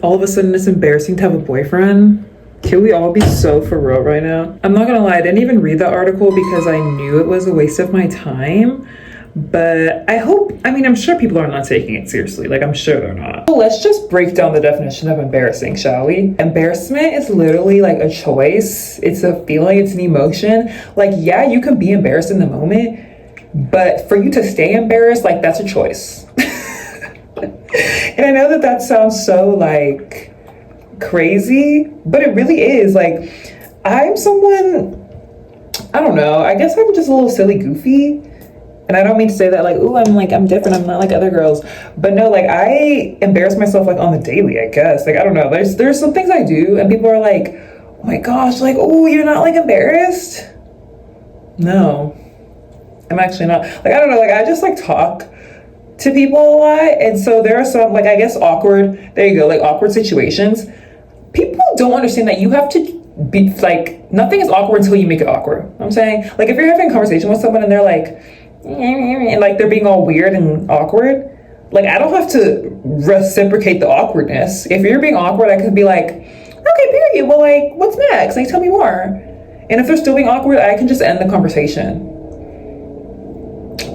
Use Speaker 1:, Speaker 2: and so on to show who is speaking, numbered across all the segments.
Speaker 1: All of a sudden it's embarrassing to have a boyfriend. Can we all be so for real right now? I'm not gonna lie, I didn't even read the article because I knew it was a waste of my time. But I'm sure people are not taking it seriously. Like, I'm sure they're not. So let's just break down the definition of embarrassing, shall we? Embarrassment is literally like a choice. It's a feeling, it's an emotion. Like, yeah, you can be embarrassed in the moment, but for you to stay embarrassed, like, that's a choice. And I know that that sounds so like crazy, but it really is. Like, I'm someone, I don't know, I guess I'm just a little silly goofy. And I don't mean to say that like, ooh, I'm different, I'm not like other girls. But no, like, I embarrass myself like on the daily, I guess. Like, I don't know. There's some things I do and people are like, oh my gosh, like, oh, you're not like embarrassed? No, I'm actually not. Like, I don't know, like, I just like talk to people a lot. And so there are some, like, I guess awkward, there you go, like awkward situations. People don't understand that you have to be like, nothing is awkward until you make it awkward. You know what I'm saying? Like, if you're having a conversation with someone and they're like, and like they're being all weird and awkward, like, I don't have to reciprocate the awkwardness. If you're being awkward, I could be like, okay, period, well, like, what's next? Like, tell me more. And if they're still being awkward, I can just end the conversation.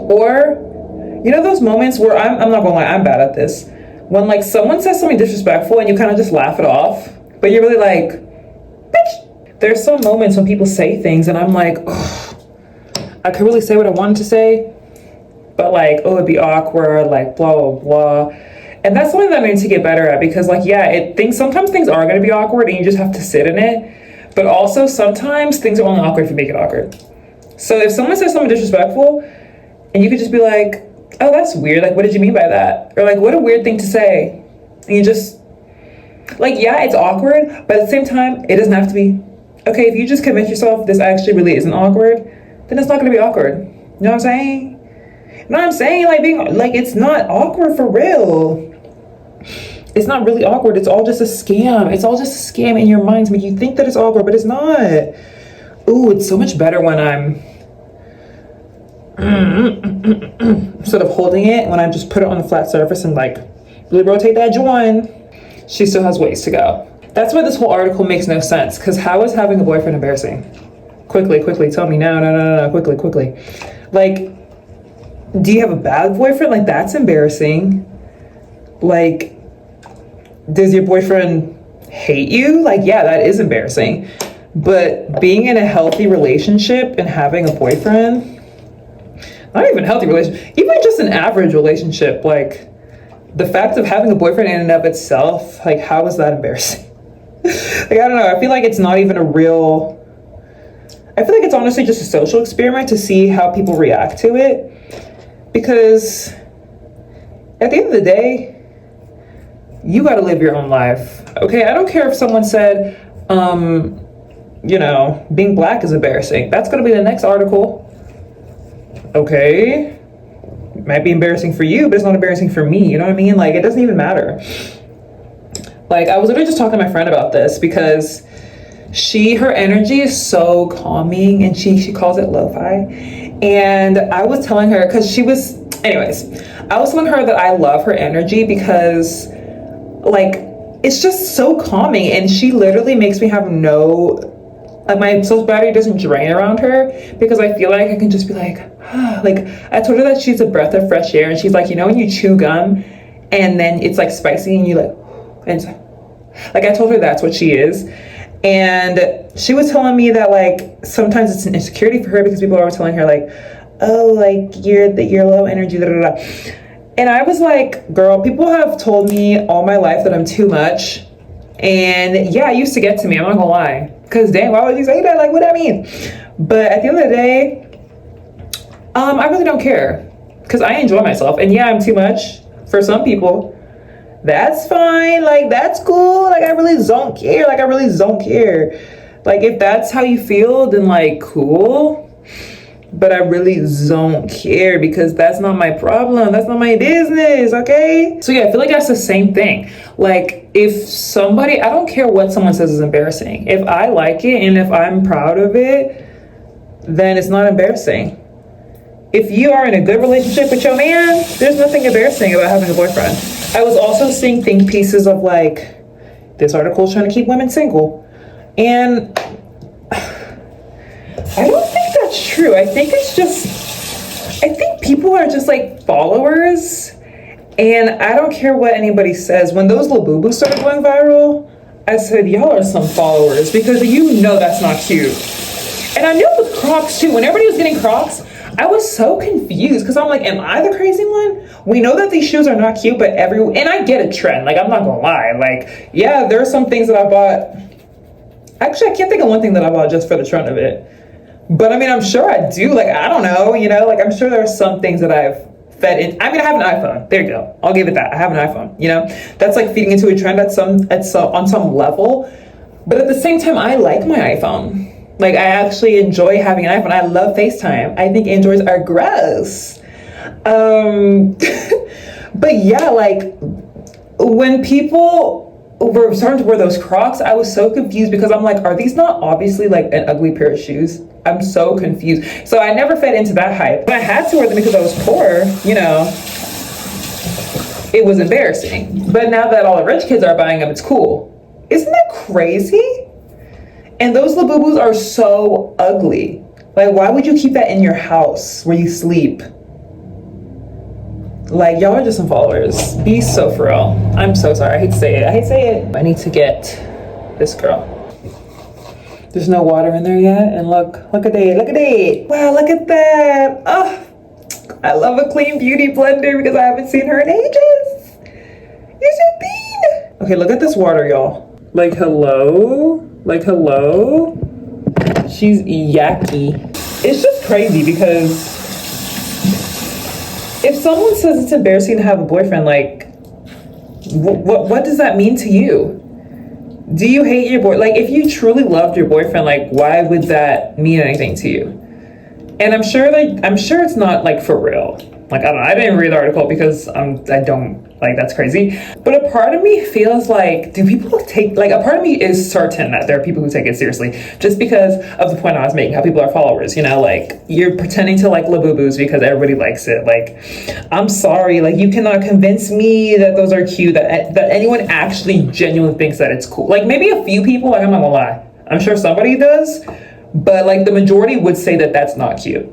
Speaker 1: Or, you know, those moments where I'm not gonna lie, I'm bad at this, when like someone says something disrespectful and you kind of just laugh it off, but you're really like, bitch. There's some moments when people say things and I'm like, oh, I could really say what I wanted to say, but like, oh, it'd be awkward, like blah, blah, blah. And that's something that I need to get better at, because like, yeah, sometimes things are gonna be awkward and you just have to sit in it. But also sometimes things are only awkward if you make it awkward. So if someone says something disrespectful and you could just be like, oh, that's weird, like, what did you mean by that? Or like, what a weird thing to say. And you just, like, yeah, it's awkward, but at the same time, it doesn't have to be. Okay, if you just convince yourself this actually really isn't awkward, then it's not gonna be awkward. You know what I'm saying? You know what I'm saying? Like, being, like, it's not awkward for real. It's not really awkward, it's all just a scam. It's all just a scam in your mind to make you think that it's awkward, but it's not. Ooh, it's so much better when I'm sort of holding it, when I just put it on the flat surface and like really rotate that joint. She still has ways to go. That's why this whole article makes no sense, because how is having a boyfriend embarrassing? Quickly, tell me. No, quickly. Like, do you have a bad boyfriend? Like, that's embarrassing. Like, does your boyfriend hate you? Like, yeah, that is embarrassing. But being in a healthy relationship and having a boyfriend, not even a healthy relationship, even just an average relationship, like, the fact of having a boyfriend in and of itself, like, how is that embarrassing? Like, I don't know, I feel like it's not even I feel like it's honestly just a social experiment to see how people react to it. Because at the end of the day, you gotta live your own life, okay? I don't care if someone said, you know, being black is embarrassing. That's gonna be the next article. Okay, it might be embarrassing for you, but it's not embarrassing for me. You know what I mean? Like, it doesn't even matter. Like, I was literally just talking to my friend about this because her energy is so calming, and she calls it lo-fi. And I was telling her, because I was telling her that I love her energy because, like, it's just so calming, and she literally makes me have like, my social battery doesn't drain around her, because I feel like I can just be like, ah. Like, I told her that she's a breath of fresh air, and she's like, you know when you chew gum and then it's like spicy and you like, and like, I told her that's what she is. And she was telling me that like sometimes it's an insecurity for her because people are always telling her like, oh, like, you're low energy, da, da, da. And I was like, girl, people have told me all my life that I'm too much. And yeah, it used to get to me, I'm not gonna lie. Because dang, why would you say that? Like, what do I mean? But at the end of the day, I really don't care, because I enjoy myself. And yeah, I'm too much for some people. That's fine, like, that's cool. Like, I really don't care. Like, if that's how you feel, then like, cool. But I really don't care, because that's not my problem. That's not my business, okay? So yeah, I feel like that's the same thing. Like, if somebody, I don't care what someone says is embarrassing. If I like it and if I'm proud of it, then it's not embarrassing. If you are in a good relationship with your man, there's nothing embarrassing about having a boyfriend. I was also seeing think pieces of like, This article is trying to keep women single. And I don't think that's true. I think it's just, I think people are just like followers. And I don't care what anybody says. When those Labubu started going viral, I said, y'all are some followers, because you know that's not cute. And I knew it with Crocs too. When everybody was getting Crocs, I was so confused, because I'm like, am I the crazy one? We know that these shoes are not cute, but and I get a trend. Like, I'm not gonna lie. Like, yeah, there are some things that I bought. Actually, I can't think of one thing that I bought just for the trend of it. But I mean, I'm sure I do. Like, I don't know, you know, like I'm sure there are some things that I've fed in. I mean, I have an iPhone. There you go. I'll give it that. I have an iPhone, you know, that's like feeding into a trend on some level. But at the same time, I like my iPhone. Like, I actually enjoy having an iPhone. I love FaceTime. I think Androids are gross. But yeah, like when people were starting to wear those Crocs, I was so confused, because I'm like, are these not obviously like an ugly pair of shoes? I'm so confused. So I never fed into that hype. But I had to wear them because I was poor, you know. It was embarrassing. But now that all the rich kids are buying them, it's cool. Isn't that crazy? And those Labubus are so ugly. Like, why would you keep that in your house where you sleep? Like, y'all are just some followers. Be so for real. I'm so sorry. I hate to say it. I need to get this girl. There's no water in there yet. And look at it. Wow, look at that. Oh, I love a clean beauty blender, because I haven't seen her in ages. You're so mean. Okay, look at this water, y'all. Like, hello? Like, hello? She's yucky. It's just crazy, because if someone says it's embarrassing to have a boyfriend, like, what does that mean to you? Do you hate your boy? Like, if you truly loved your boyfriend, like, why would that mean anything to you? And I'm sure it's not like for real. Like, I don't know. I didn't read the article because I don't, like, that's crazy. But a part of me feels like, do people take, like, a part of me is certain that there are people who take it seriously, just because of the point I was making, how people are followers, you know, like, you're pretending to like Labubus because everybody likes it. Like, I'm sorry, like, you cannot convince me that those are cute, that anyone actually genuinely thinks that it's cool. Like, maybe a few people, like, I'm not gonna lie, I'm sure somebody does, but like the majority would say that that's not cute.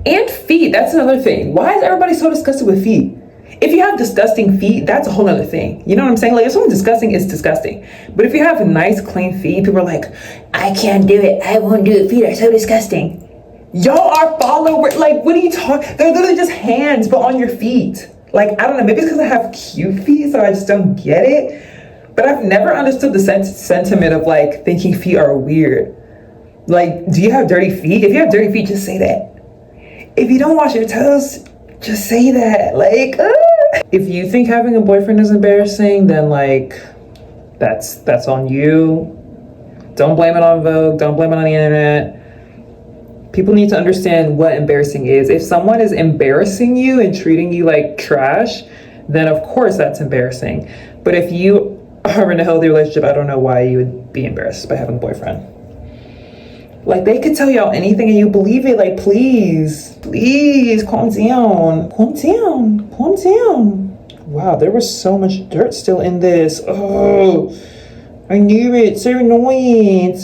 Speaker 1: And feet, that's another thing. Why is everybody so disgusted with feet? If you have disgusting feet, that's a whole other thing. You know what I'm saying? Like, if someone's disgusting, it's disgusting. But if you have nice, clean feet, people are like, I can't do it. I won't do it. Feet are so disgusting. Y'all are followers. Like, what are you talking? They're literally just hands, but on your feet. Like, I don't know. Maybe it's because I have cute feet, so I just don't get it. But I've never understood the sentiment of, like, thinking feet are weird. Like, do you have dirty feet? If you have dirty feet, just say that. If you don't wash your toes, just say that. Like, if you think having a boyfriend is embarrassing, then like, that's on you. Don't blame it on Vogue. Don't blame it on the internet. People need to understand what embarrassing is. If someone is embarrassing you and treating you like trash, then of course that's embarrassing. But if you are in a healthy relationship, I don't know why you would be embarrassed by having a boyfriend. Like, they could tell y'all anything and you believe it. Like, please, calm down. Calm down. Wow, there was so much dirt still in this. Oh, I knew it. So annoying.